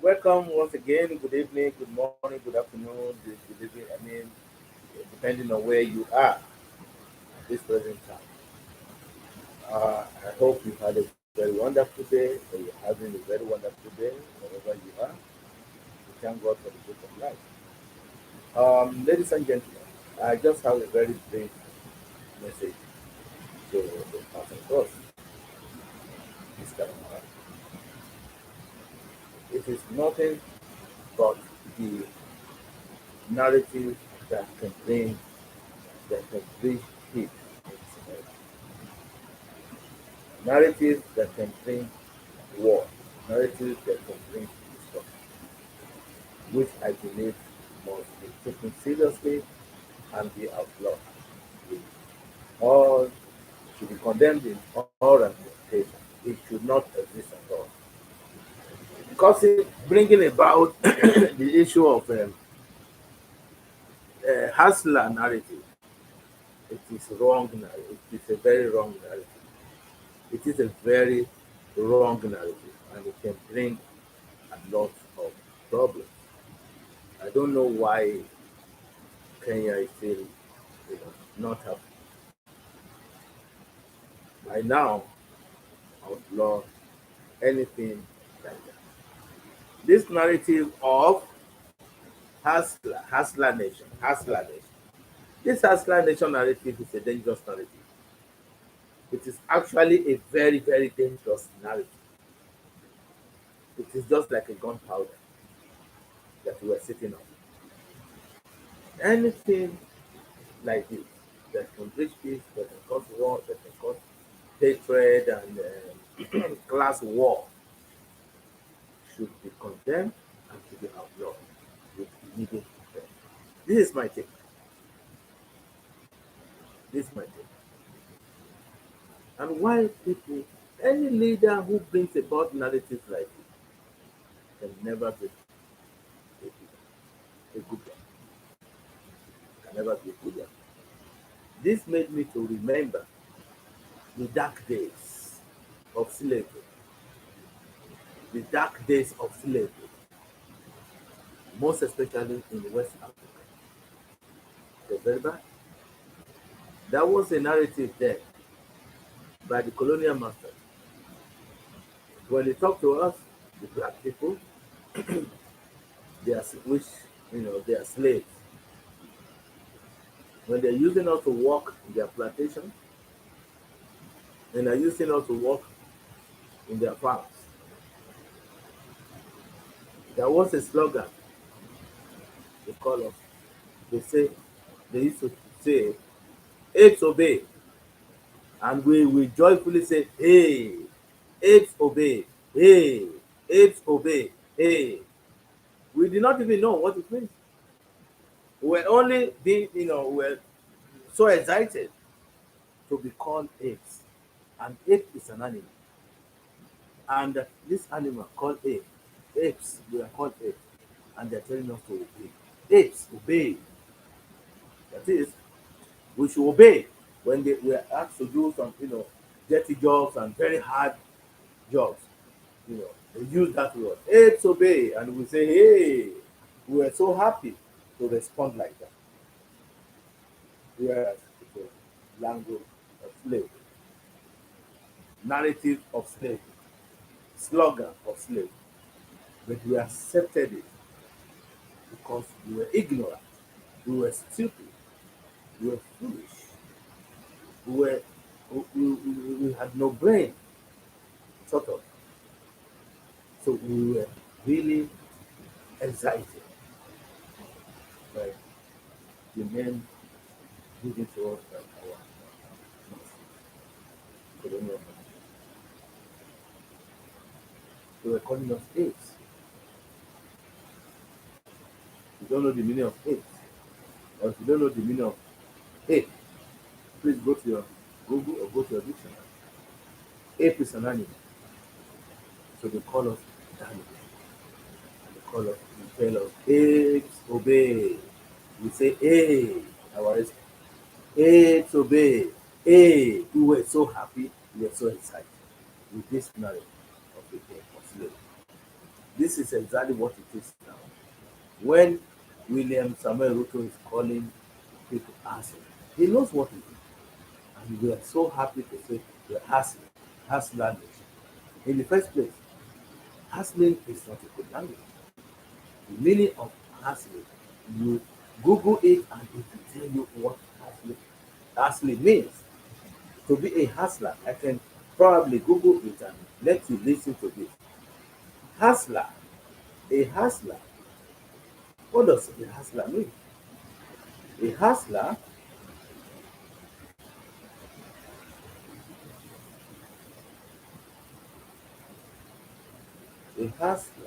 Welcome once again. Good evening, good morning, good afternoon, good evening. Depending on where you are at this present time. I hope you had a very wonderful day, or you're having a very wonderful day, wherever you are. We thank God for the gift of life. Ladies and gentlemen, I just have a very brief message to pass across this time around. It is nothing but the narrative that can bring peace in society. Narratives that can bring war, narratives that can bring destruction, which I believe must be taken seriously and be outlawed. It all should be condemned in all ramifications. It should not exist at all. Because bringing about the issue of Hasla narrative, it is wrong narrative. It is a very wrong narrative. It is a very wrong narrative, and it can bring a lot of problems. I don't know why Kenya is still, not have by now outlaw anything like that. This narrative of Hasla Nation. This Hasla Nation narrative is a dangerous narrative. It is actually a very, very dangerous narrative. It is just like a gunpowder that we are sitting on. Anything like this that can breach peace, that can cause war, that can cause hatred and class war should be condemned and should be outlawed with immediate effect. This is my take. This is my take. And why people, any leader who brings about narratives like this can never be a good one. Can never be a good one. This made me to remember the dark days of slavery, the dark days of slavery, most especially in West Africa. The very bad. There was a narrative there by the colonial masters. When they talk to us, the black people, they are which they are slaves. When they're using us to work in their plantation, and they're using us to work in their farms, there was a slogan they call us. They say they used to say, apes obey. And we joyfully say, hey, apes obey, hey, apes obey, hey. We did not even know what it means. We were only being, we were so excited to be called apes. An ape is an animal. And this animal called apes, we are called apes. And they're telling us to obey. Apes obey. That is, we should obey when they were asked to do some, dirty jobs and very hard jobs. They use that word. Apes obey. And we say, hey, we were so happy to respond like that. Whereas it was language of slavery, narrative of slavery, slogan of slavery. But we accepted it because we were ignorant, we were stupid, we were foolish, we were we had no brain, sort of. So we were really excited by the men giving to us by our colonial masters. They were calling us apes. You don't know the meaning of apes, or if you don't know the meaning of ape, please go to your Google or go to your dictionary. Ape is an animal, so they call us animals. They call us, they tell us, apes obey. We say, hey, our response, apes obey. Hey, we were so happy, we were so excited with this narrative of the ape of slavery. This is exactly what it is now. When William Samuel Ruto is calling people hustling, he knows what it is. And we are so happy to say we're hustling, hustler nation. In the first place, hustling is not a good language. The meaning of hustling, you Google it and it will tell you what hustling means. To be a hustler, I can probably Google it and let you listen to this. Hustler, a hustler. What does a hustler mean? A hustler, a hustler,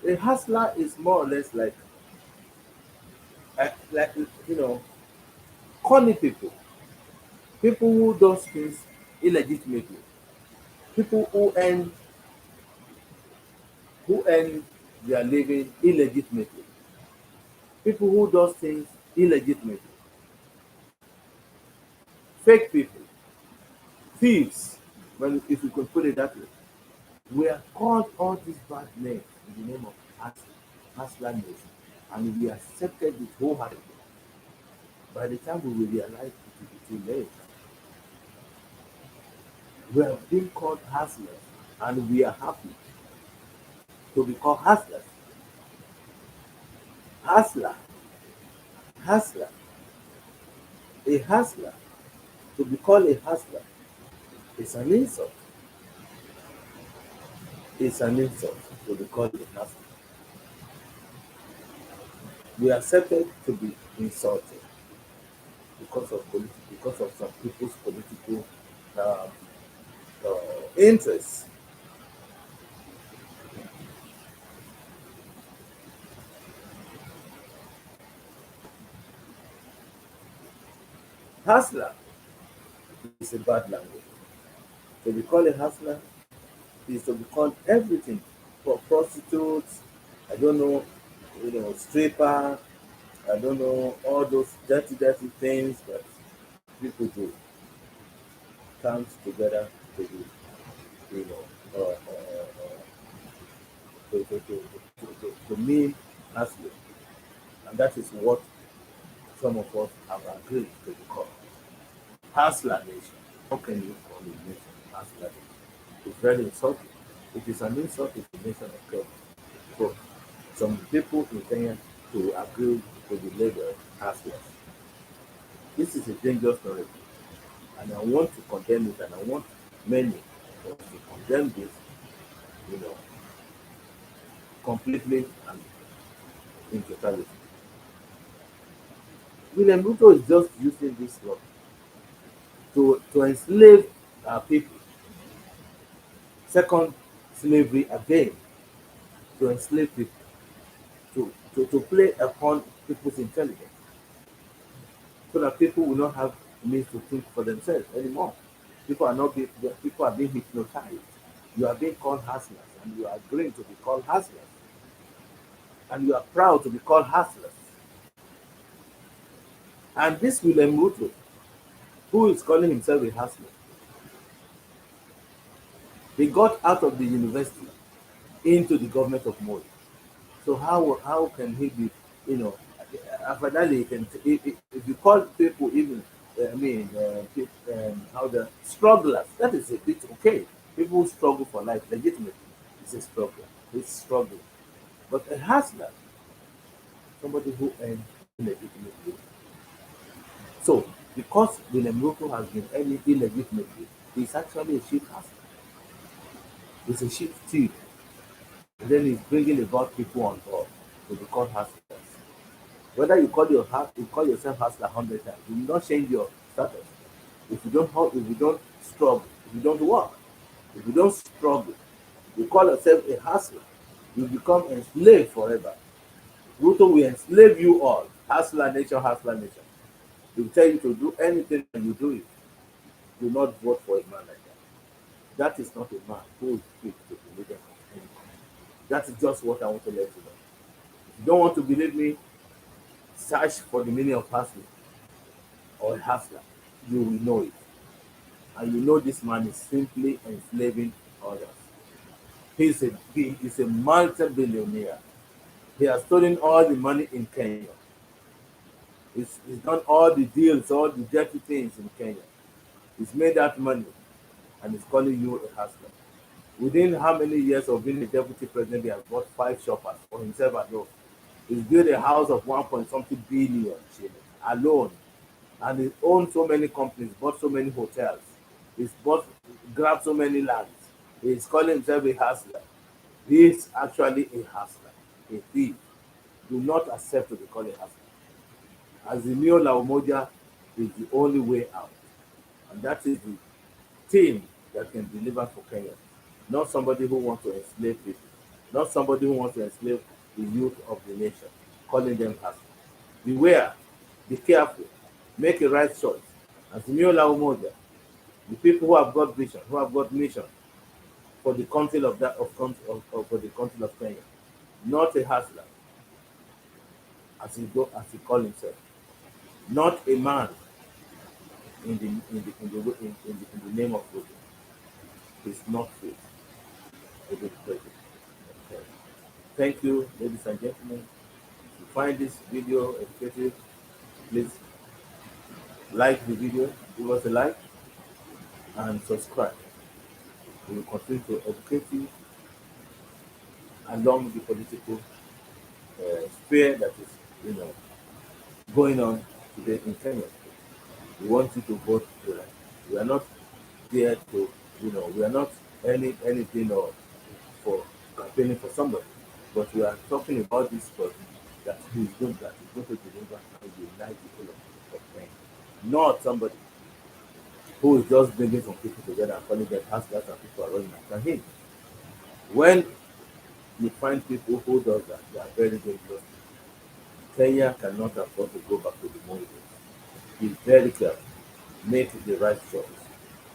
a hustler is more or less like you know, corny people, people who does things illegitimately, people who earn their living illegitimately, people who does things illegitimately, fake people, thieves. Well, if we could put it that way, we are called all these bad names in the name of hustler nation, and we accepted it wholeheartedly. By the time we will realize it will be too late. We have been called hustlers, and we are happy to be called hustlers. Hustler, hustler, a hustler. To be called a hustler is an insult. It's an insult to be called a hustler. We accepted to be insulted because of some people's political uh, interests. Hustler is a bad language. To be called a hustler is to be called everything for prostitutes. I don't know, stripper. I don't know all those dirty things that people do comes together to be, you know, to mean hustling, and that is what some of us have agreed to be called hustler nation. How can you call a nation hustler nation? It's very insulting. It is an insult to the nation of Kenya. For some people in Kenya to agree to be labeled hustlers. This is a dangerous narrative, and I want to condemn it, and I want many of us to condemn this, you know, completely and in totality. William Ruto is just using this law to enslave our people. Second, slavery again, to enslave people, to play upon people's intelligence, so that people will not have means to think for themselves anymore. People are being hypnotized. You are being called hustlers, and you are agreeing to be called hustlers, and you are proud to be called hustlers. And this William Ruto, who is calling himself a hustler, he got out of the university into the government of Modi. So how can he be, you know, finally he can, if you call people even, how the strugglers, that is a bit okay. People who struggle for life legitimately, it's a struggle. It's struggle. But a hustler, somebody who earns illegitimately. So because William Ruto has been earning illegitimately, he's actually a sheep hustler. He's a sheep thief. And then he's bringing about people on board to be called hustlers. Whether you call yourself hustler 100 times, you will not change your status. If you don't struggle, if you don't work, if you don't struggle, you call yourself a hustler, you become enslaved forever. Ruto will enslave you all. Hustler nation, hustler nation. He will tell you to do anything and you do it. Do not vote for a man like that. That is not a man who is fit to be leader of anyone. That is just what I want to let you know. If you don't want to believe me, search for the meaning of hustling or hustler, you will know it. And you know this man is simply enslaving others. He is a multi-billionaire. He has stolen all the money in Kenya. He's done all the deals, all the dirty things in Kenya. He's made that money and he's calling you a hustler. Within how many years of being a deputy president, he has bought 5 shoppers for himself alone. He's built a house of 1 point something billion shillings alone. And he owns so many companies, bought so many hotels. He's bought, grabbed so many lands. He's calling himself a hustler. He is actually a hustler, a thief. Do not accept to be called a hustler. Azimio la umoja is the only way out. And that is the team that can deliver for Kenya. Not somebody who wants to enslave people. Not somebody who wants to enslave the youth of the nation, calling them hustlers. Beware, be careful, make a right choice. Azimio la umoja, the people who have got vision, who have got mission for the country of that of for the country of Kenya, not a hustler, as he call himself, not a man in the name of God. He's not fit to be president. Okay. Thank you, ladies and gentlemen. If you find this video educative, please like the video, give us a like, and subscribe. We will continue to educate you along the political sphere that is, you know, going on today in Kenya. We want you to vote right. We are not there to, we are not anything or for campaigning for somebody, but we are talking about this person that is going to deliver and unite the whole of Kenya. Not somebody who is just bringing some people together and calling them hustlers and people are running after him. When you find people who does that, they are very dangerous. Kenya cannot afford to go back to the money. Be very careful. Make the right choice.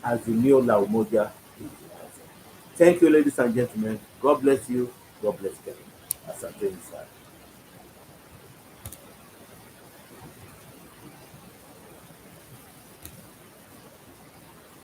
As the new La Umoja is the answer. Thank you, ladies and gentlemen. God bless you. God bless Kenya. Asante sana.